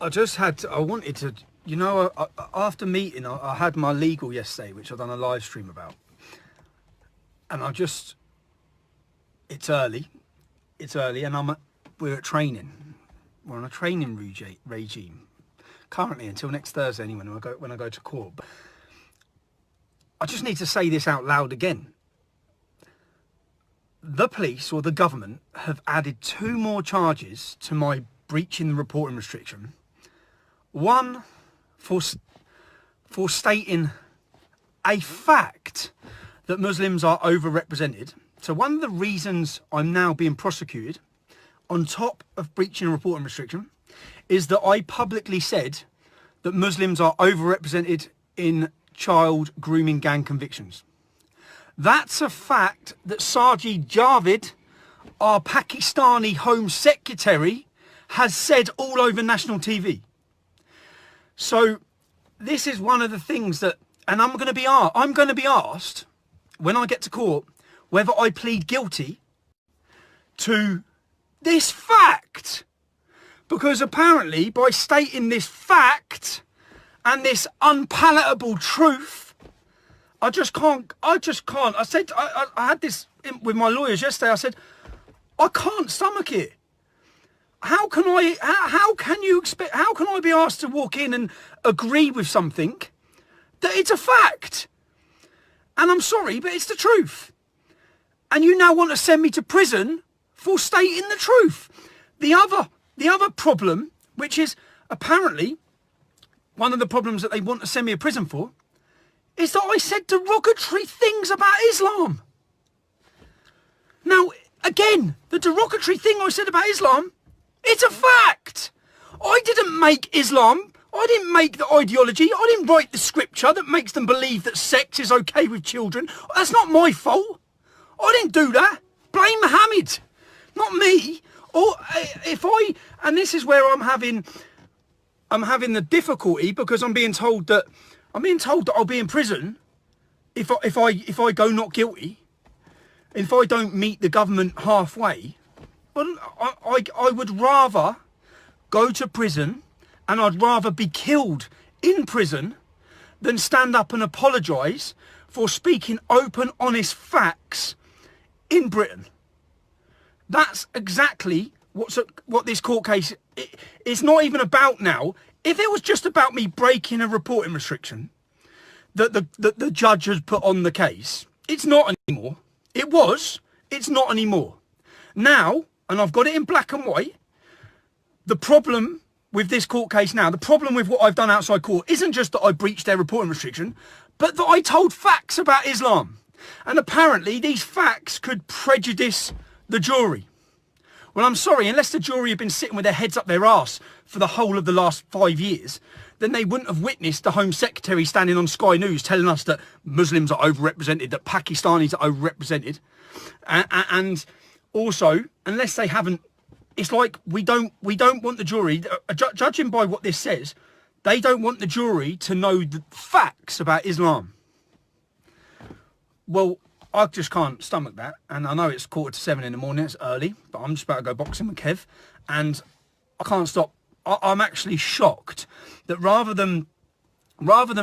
I wanted to, you know, after meeting, I had my legal yesterday, which I've done a live stream about. And it's early, and we're at training. We're on a training regime currently until next Thursday anyway, when I go to court. But I just need to say this out loud again. The police or the government have added 2 more charges to my breaching the reporting restriction. One for stating a fact that Muslims are overrepresented. So one of the reasons I'm now being prosecuted, on top of breaching a reporting restriction, is that I publicly said that Muslims are overrepresented in child grooming gang convictions. That's a fact that Sajid Javid, our Pakistani Home Secretary, has said all over national TV. So this is one of the things that, and I'm going to be asked when I get to court whether I plead guilty to this fact, because apparently by stating this fact and this unpalatable truth, I just can't. I said, I had this with my lawyers yesterday. I said, I can't stomach it. How can I be asked to walk in and agree with something that it's a fact? And I'm sorry, but it's the truth. And you now want to send me to prison for stating the truth. The other problem, which is apparently one of the problems that they want to send me to prison for, is that I said derogatory things about Islam. Now, again, the derogatory thing I said about Islam, it's a fact. I didn't make Islam. I didn't make the ideology. I didn't write the scripture that makes them believe that sex is okay with children. That's not my fault. I didn't do that. Blame Muhammad, not me. Or and this is where I'm having the difficulty, because I'm being told that I'll be in prison if I go not guilty, if I don't meet the government halfway. But I would rather go to prison, and I'd rather be killed in prison than stand up and apologise for speaking open, honest facts in Britain. That's exactly what this court case is not even about now. If it was just about me breaking a reporting restriction that the judge has put on the case, it's not anymore. It was. It's not anymore. Now, and I've got it in black and white, the problem with this court case now, the problem with what I've done outside court isn't just that I breached their reporting restriction, but that I told facts about Islam. And apparently these facts could prejudice the jury. Well, I'm sorry, unless the jury had been sitting with their heads up their arse for the whole of the last 5 years, then they wouldn't have witnessed the Home Secretary standing on Sky News telling us that Muslims are overrepresented, that Pakistanis are overrepresented. And also, unless they haven't, it's like we don't want the jury, judging by what this says, they don't want the jury to know the facts about Islam. Well, I just can't stomach that, and I know it's 6:45 in the morning, it's early, but I'm just about to go boxing with Kev, and I can't stop. I'm actually shocked that rather than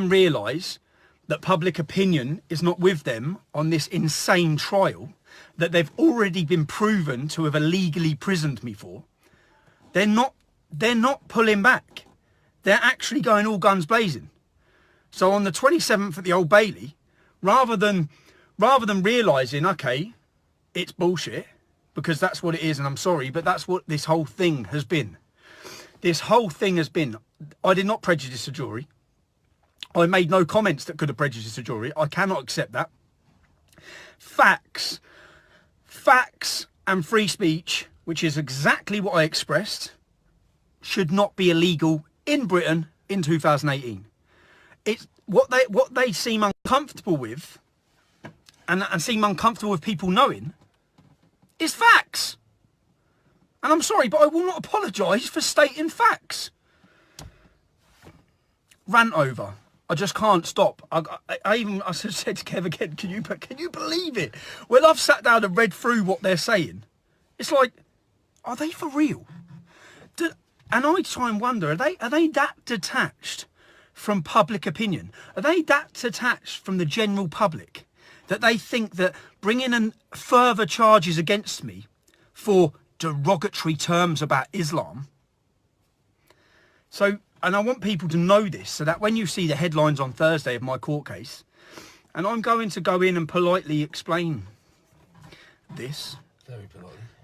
realise that public opinion is not with them on this insane trial that they've already been proven to have illegally prisoned me for, they're not pulling back. They're actually going all guns blazing. So on the 27th at the Old Bailey, rather than realising, okay, it's bullshit, because that's what it is, and I'm sorry, but that's what this whole thing has been. This whole thing has been, I did not prejudice the jury. I made no comments that could have prejudiced the jury. I cannot accept that. Facts and free speech, which is exactly what I expressed, should not be illegal in Britain in 2018. It's what they seem uncomfortable with, and seem uncomfortable with people knowing, is facts. And I'm sorry, but I will not apologise for stating facts. Rant over. I just can't stop. I said to Kev again, can you believe it? Well, I've sat down and read through what they're saying. It's like, are they for real? And I try and wonder, are they that detached from public opinion? Are they that detached from the general public that they think that bringing in further charges against me for derogatory terms about Islam? So, and I want people to know this so that when you see the headlines on Thursday of my court case, and I'm going to go in and politely explain this.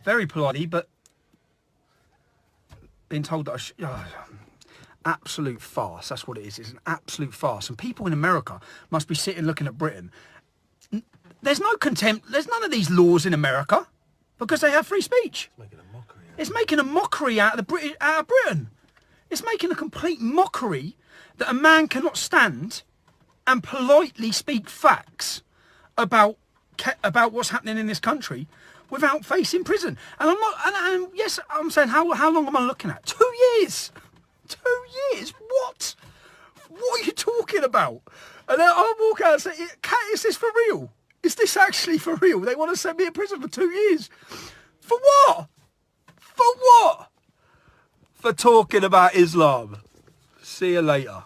Very politely, but being told that absolute farce. That's what it is. It's an absolute farce. And people in America must be sitting looking at Britain. There's no contempt. There's none of these laws in America because they have free speech. It's making a mockery out of Britain. It's making a complete mockery that a man cannot stand and politely speak facts about what's happening in this country without facing prison. And I'm not. And yes, I'm saying how long am I looking at? 2 years. 2 years. What? What are you talking about? And then I'll walk out and say, "Is this for real? Is this actually for real? They want to send me in prison for 2 years. For what? For what? For talking about Islam." See you later.